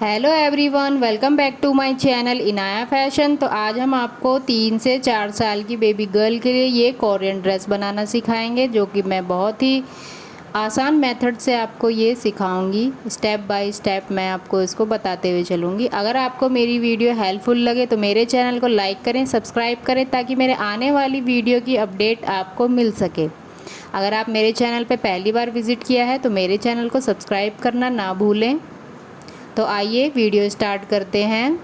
Hello everyone, welcome back to my channel Inaya fashion. तो आज हम आपको 3 से 4 साल की बेबी गर्ल के लिए ये कोरियन ड्रेस बनाना सिखाएंगे, जो कि मैं बहुत ही आसान मेथड से आपको ये सिखाऊंगी। स्टेप बाय स्टेप मैं आपको इसको बताते हुए चलूँगी। अगर आपको मेरी वीडियो हेल्पफुल लगे तो मेरे चैनल को लाइक करें, सब्सक्राइब करें, ताकि मेरे आने वाली वीडियो की अपडेट आपको मिल सके। अगर आप मेरे चैनल पर पहली बार विज़िट किया है तो मेरे चैनल को सब्सक्राइब करना ना भूलें। तो आइए वीडियो स्टार्ट करते हैं।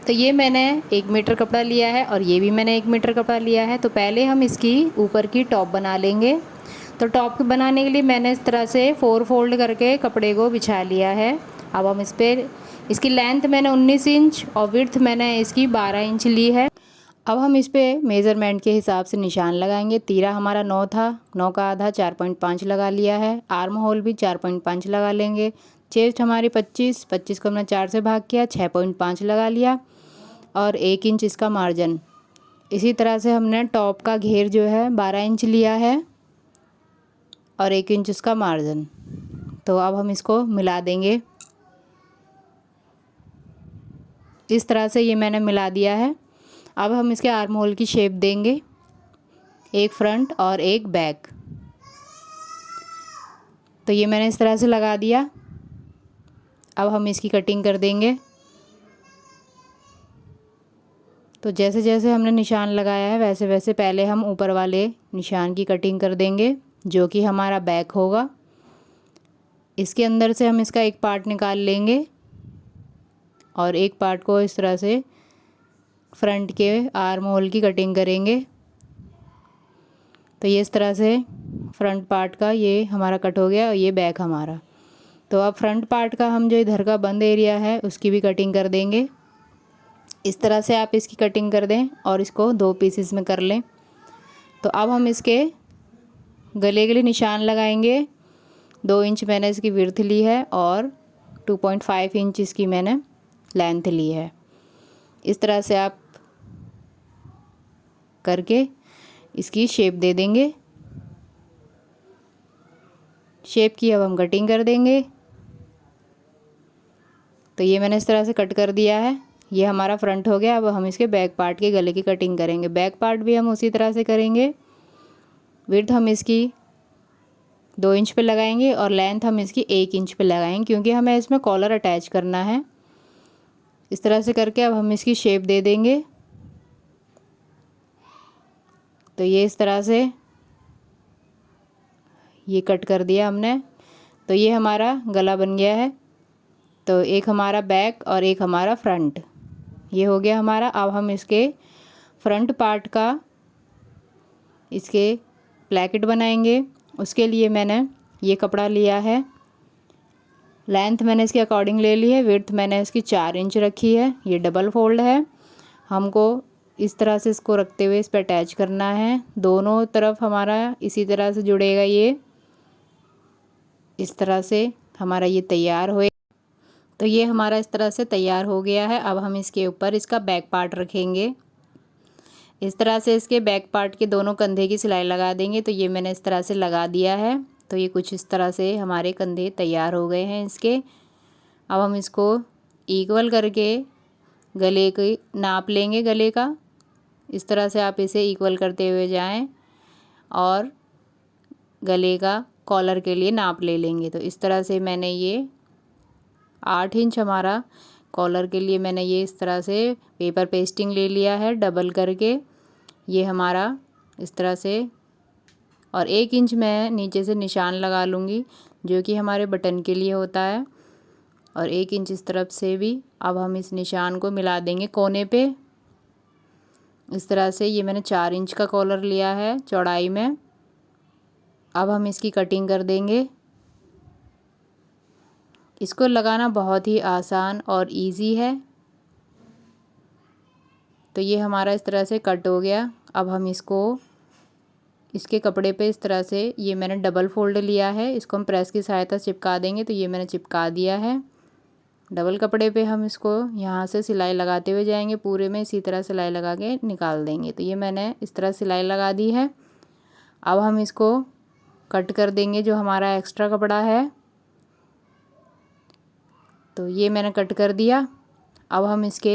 तो ये मैंने 1 मीटर कपड़ा लिया है और ये भी मैंने 1 मीटर कपड़ा लिया है। तो पहले हम इसकी ऊपर की टॉप बना लेंगे। तो टॉप बनाने के लिए मैंने इस तरह से 4 फोल्ड करके कपड़े को बिछा लिया है। अब हम इस पर इसकी लेंथ मैंने 19 इंच और विड्थ मैंने इसकी 12 इंच ली है। अब हम इस पे मेज़रमेंट के हिसाब से निशान लगाएंगे। तीरा हमारा 9 था, 9 का आधा 4.5 लगा लिया है। आर्म होल भी 4.5 लगा लेंगे। चेस्ट हमारी 25, 25 को हमने 4 से भाग किया, 6.5 लगा लिया और 1 इंच इसका मार्जिन। इसी तरह से हमने टॉप का घेर जो है 12 इंच लिया है और 1 इंच इसका मार्जिन। तो अब हम इसको मिला देंगे। इस तरह से ये मैंने मिला दिया है। अब हम इसके आर्म होल की शेप देंगे, एक फ्रंट और एक बैक। तो ये मैंने इस तरह से लगा दिया। अब हम इसकी कटिंग कर देंगे। तो जैसे जैसे हमने निशान लगाया है वैसे वैसे पहले हम ऊपर वाले निशान की कटिंग कर देंगे, जो कि हमारा बैक होगा। इसके अंदर से हम इसका एक पार्ट निकाल लेंगे और एक पार्ट को इस तरह से फ्रंट के आर्म होल की कटिंग करेंगे। तो ये इस तरह से फ्रंट पार्ट का ये हमारा कट हो गया और ये बैक हमारा। तो अब फ्रंट पार्ट का हम जो इधर का बंद एरिया है उसकी भी कटिंग कर देंगे। इस तरह से आप इसकी कटिंग कर दें और इसको 2 पीसेस में कर लें। तो अब हम इसके गले के लिए निशान लगाएंगे। 2 इंच मैंने इसकी विड्थ ली है और 2.5 इंच इसकी मैंने लेंथ ली है। इस तरह से आप करके इसकी शेप दे देंगे। शेप की अब हम कटिंग कर देंगे। तो ये मैंने इस तरह से कट कर दिया है। ये हमारा फ्रंट हो गया। अब हम इसके बैक पार्ट के गले की कटिंग करेंगे। बैक पार्ट भी हम उसी तरह से करेंगे। विड्थ हम इसकी 2 इंच पे लगाएंगे और लेंथ हम इसकी 1 इंच पे लगाएंगे, क्योंकि हमें इसमें कॉलर अटैच करना है। इस तरह से करके अब हम इसकी शेप दे देंगे। तो ये इस तरह से ये कट कर दिया हमने। तो ये हमारा गला बन गया है। तो एक हमारा बैक और एक हमारा फ्रंट, ये हो गया हमारा। अब हम इसके फ्रंट पार्ट का इसके प्लैकेट बनाएंगे। उसके लिए मैंने ये कपड़ा लिया है। लेंथ मैंने इसके अकॉर्डिंग ले ली है। विड्थ मैंने इसकी 4 इंच रखी है। ये डबल फोल्ड है। हमको इस तरह से इसको रखते हुए इस पर अटैच करना है। दोनों तरफ हमारा इसी तरह से जुड़ेगा। ये इस तरह से हमारा ये तैयार हो। तो ये हमारा इस तरह से तैयार हो गया है। अब हम इसके ऊपर इसका बैक पार्ट रखेंगे। इस तरह से इसके बैक पार्ट के दोनों कंधे की सिलाई लगा देंगे। तो ये मैंने इस तरह से लगा दिया है। तो ये कुछ इस तरह से हमारे कंधे तैयार हो गए हैं इसके। अब हम इसको इक्वल करके गले की नाप लेंगे। गले का इस तरह से आप इसे इक्वल करते हुए जाएं और गले का कॉलर के लिए नाप ले लेंगे। तो इस तरह से मैंने ये 8 इंच हमारा कॉलर के लिए मैंने ये इस तरह से पेपर पेस्टिंग ले लिया है डबल करके। ये हमारा इस तरह से, और 1 इंच मैं नीचे से निशान लगा लूँगी, जो कि हमारे बटन के लिए होता है, और 1 इंच इस तरफ से भी। अब हम इस निशान को मिला देंगे कोने पे। इस तरह से ये मैंने 4 इंच का कॉलर लिया है चौड़ाई में। अब हम इसकी कटिंग कर देंगे। इसको लगाना बहुत ही आसान और इजी है। तो ये हमारा इस तरह से कट हो गया। अब हम इसको इसके कपड़े पे इस तरह से, ये मैंने डबल फोल्ड लिया है, इसको हम प्रेस की सहायता से चिपका देंगे। तो ये मैंने चिपका दिया है। डबल कपड़े पे हम इसको यहाँ से सिलाई लगाते हुए जाएंगे। पूरे में इसी तरह सिलाई लगा के निकाल देंगे। तो ये मैंने इस तरह सिलाई लगा दी है। अब हम इसको कट कर देंगे जो हमारा एक्स्ट्रा कपड़ा है। तो ये मैंने कट कर दिया। अब हम इसके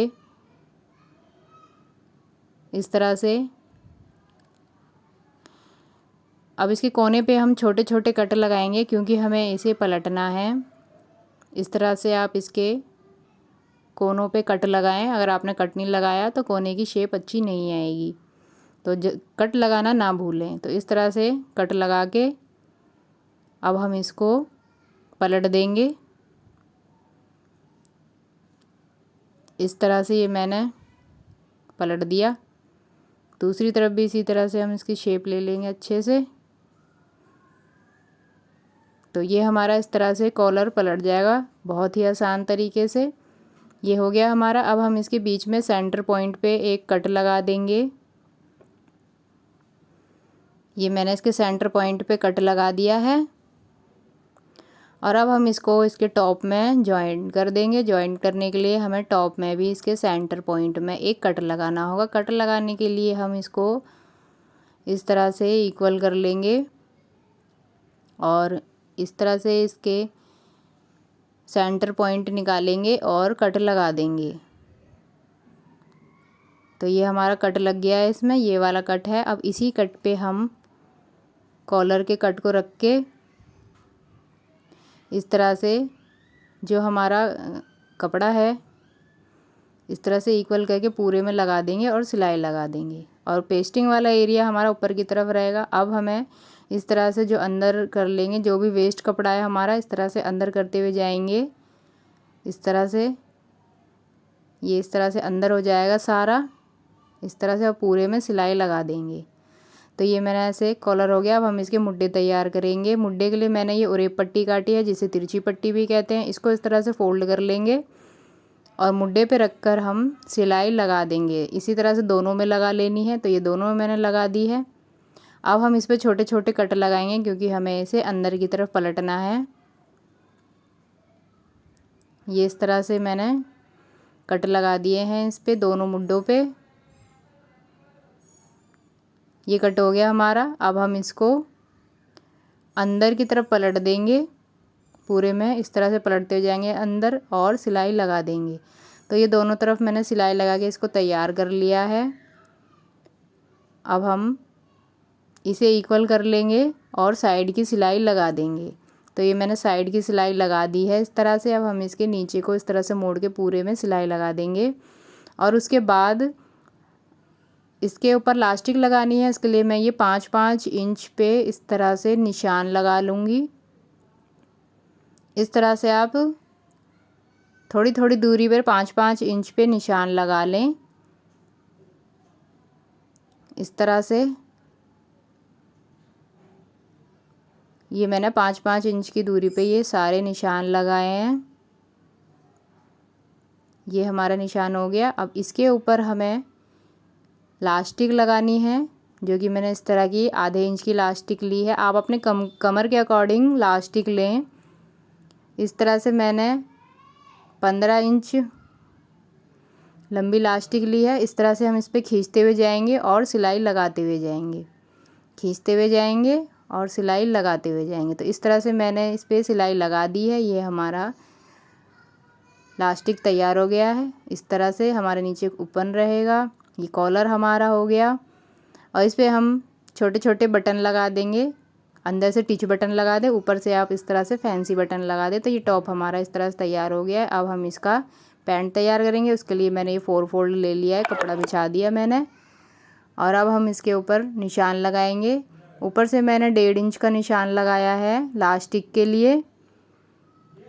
इस तरह से, अब इसके कोने पे हम छोटे छोटे कट लगाएंगे क्योंकि हमें इसे पलटना है। इस तरह से आप इसके कोनों पे कट लगाएं। अगर आपने कट नहीं लगाया तो कोने की शेप अच्छी नहीं आएगी, तो कट लगाना ना भूलें। तो इस तरह से कट लगा के अब हम इसको पलट देंगे। इस तरह से ये मैंने पलट दिया। दूसरी तरफ भी इसी तरह से हम इसकी शेप ले लेंगे अच्छे से। तो ये हमारा इस तरह से कॉलर पलट जाएगा बहुत ही आसान तरीके से। ये हो गया हमारा। अब हम इसके बीच में सेंटर पॉइंट पे एक कट लगा देंगे। ये मैंने इसके सेंटर पॉइंट पे कट लगा दिया है। और अब हम इसको इसके टॉप में जॉइंट कर देंगे। जॉइंट करने के लिए हमें टॉप में भी इसके सेंटर पॉइंट में एक कट लगाना होगा। कट लगाने के लिए हम इसको इस तरह से इक्वल कर लेंगे और इस तरह से इसके सेंटर पॉइंट निकालेंगे और कट लगा देंगे। तो ये हमारा कट लग गया है, इसमें ये वाला कट है। अब इसी कट पे हम कॉलर के कट को रख के इस तरह से जो हमारा कपड़ा है इस तरह से इक्वल करके पूरे में लगा देंगे और सिलाई लगा देंगे। और पेस्टिंग वाला एरिया हमारा ऊपर की तरफ रहेगा। अब हमें इस तरह से जो अंदर कर लेंगे, जो भी वेस्ट कपड़ा है हमारा इस तरह से अंदर करते हुए जाएंगे। इस तरह से ये इस तरह से अंदर हो जाएगा सारा। इस तरह से अब पूरे में सिलाई लगा देंगे। तो ये मैंने ऐसे कॉलर हो गया। अब हम इसके मुड्डे तैयार करेंगे। मुड्डे के लिए मैंने ये उरेप पट्टी काटी है, जिसे तिरछी पट्टी भी कहते हैं। इसको इस तरह से फोल्ड कर लेंगे और मुड्डे पे रखकर हम सिलाई लगा देंगे। इसी तरह से दोनों में लगा लेनी है। तो ये दोनों में मैंने लगा दी है। अब हम इस पे छोटे छोटे कट लगाएंगे क्योंकि हमें इसे अंदर की तरफ पलटना है। ये इस तरह से मैंने कट लगा दिए हैं इस पे दोनों मुड्डों पे। ये कट हो गया हमारा। अब हम इसको अंदर की तरफ पलट देंगे। पूरे में इस तरह से पलटते जाएंगे अंदर और सिलाई लगा देंगे। तो ये दोनों तरफ मैंने सिलाई लगा के इसको तैयार कर लिया है। अब हम इसे इक्वल कर लेंगे और साइड की सिलाई लगा देंगे। तो ये मैंने साइड की सिलाई लगा दी है इस तरह से। अब हम इसके नीचे को इस तरह से मोड़ के पूरे में सिलाई लगा देंगे और उसके बाद इसके ऊपर लास्टिक लगानी है। इसके लिए मैं ये 5-5 इंच पे इस तरह से निशान लगा लूँगी। इस तरह से आप थोड़ी थोड़ी दूरी पर 5-5 इंच पे निशान लगा लें। इस तरह से ये मैंने 5-5 इंच की दूरी पे ये सारे निशान लगाए हैं। ये हमारा निशान हो गया। अब इसके ऊपर हमें लास्टिक लगानी है, जो कि मैंने इस तरह की आधे इंच की लास्टिक ली है। आप अपने कमर के अकॉर्डिंग लास्टिक लें। इस तरह से मैंने 15 इंच लंबी लास्टिक ली है। इस तरह से हम इस पर खींचते हुए जाएंगे और सिलाई लगाते हुए जाएंगे, खींचते हुए जाएंगे और सिलाई लगाते हुए जाएंगे। तो इस तरह से मैंने इस पर सिलाई लगा दी है। ये हमारा लास्टिक तैयार हो गया है। इस तरह से हमारे नीचे ओपन रहेगा। ये कॉलर हमारा हो गया और इस पर हम छोटे छोटे बटन लगा देंगे। अंदर से टिच बटन लगा दें, ऊपर से आप इस तरह से फैंसी बटन लगा दें। तो ये टॉप हमारा इस तरह से तैयार हो गया है। अब हम इसका पैंट तैयार करेंगे। उसके लिए मैंने ये 4 फोल्ड ले लिया है, कपड़ा बिछा दिया मैंने। और अब हम इसके ऊपर निशान लगाएंगे। ऊपर से मैंने 1.5 इंच का निशान लगाया है लास्टिक के लिए।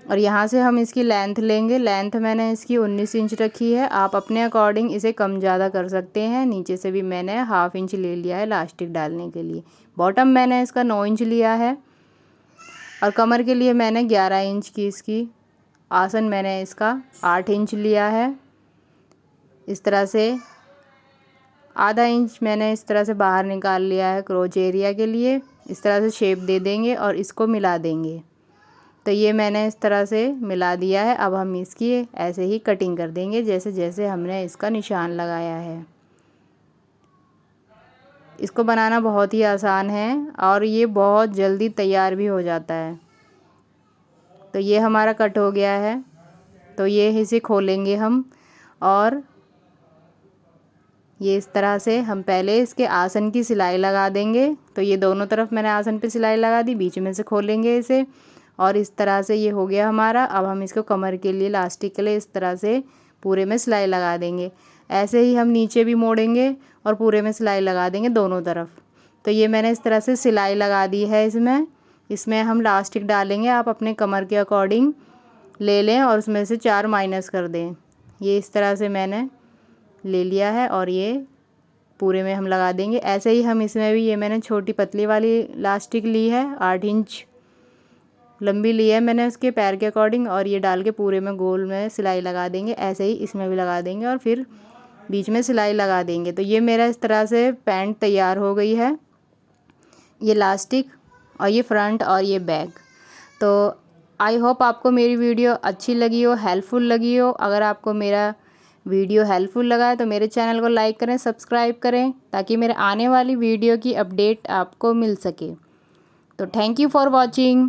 और यहाँ से हम इसकी लेंथ लेंगे। लेंथ मैंने इसकी 19 इंच रखी है। आप अपने अकॉर्डिंग इसे कम ज़्यादा कर सकते हैं। नीचे से भी मैंने 1/2 इंच ले लिया है लास्टिक डालने के लिए। बॉटम मैंने इसका 9 इंच लिया है और कमर के लिए मैंने 11 इंच की इसकी आसन मैंने इसका 8 इंच लिया है। इस तरह से आधा इंच मैंने इस तरह से बाहर निकाल लिया है क्रोच एरिया के लिए। इस तरह से शेप दे देंगे और इसको मिला देंगे। तो ये मैंने इस तरह से मिला दिया है। अब हम इसकी ऐसे ही कटिंग कर देंगे जैसे जैसे हमने इसका निशान लगाया है। इसको बनाना बहुत ही आसान है और ये बहुत जल्दी तैयार भी हो जाता है। तो ये हमारा कट हो गया है। तो ये इसे खोलेंगे हम, और ये इस तरह से हम पहले इसके आसन की सिलाई लगा देंगे। तो ये दोनों तरफ मैंने आसन पे सिलाई लगा दी, बीच में से खोलेंगे इसे, और इस तरह से ये हो गया हमारा। अब हम इसको कमर के लिए, इलास्टिक के लिए इस तरह से पूरे में सिलाई लगा देंगे। ऐसे ही हम नीचे भी मोड़ेंगे और पूरे में सिलाई लगा देंगे दोनों तरफ। तो ये मैंने इस तरह से सिलाई लगा दी है। इसमें हम इलास्टिक डालेंगे, आप अपने कमर के अकॉर्डिंग ले लें और उसमें से 4 माइनस कर दें। ये इस तरह से मैंने ले लिया है और ये पूरे में हम लगा देंगे। ऐसे ही हम इसमें भी, ये मैंने छोटी पतली वाली इलास्टिक ली है, 8 इंच लंबी ली है मैंने उसके पैर के अकॉर्डिंग, और ये डाल के पूरे में गोल में सिलाई लगा देंगे। ऐसे ही इसमें भी लगा देंगे और फिर बीच में सिलाई लगा देंगे। तो ये मेरा इस तरह से पैंट तैयार हो गई है। ये इलास्टिक और ये फ्रंट और ये बैक। तो आई होप आपको मेरी वीडियो अच्छी लगी हो, हेल्पफुल लगी हो। अगर आपको मेरा वीडियो हेल्पफुल लगा है तो मेरे चैनल को लाइक करें, सब्सक्राइब करें, ताकि मेरे आने वाली वीडियो की अपडेट आपको मिल सके। तो थैंक यू फॉर वॉचिंग।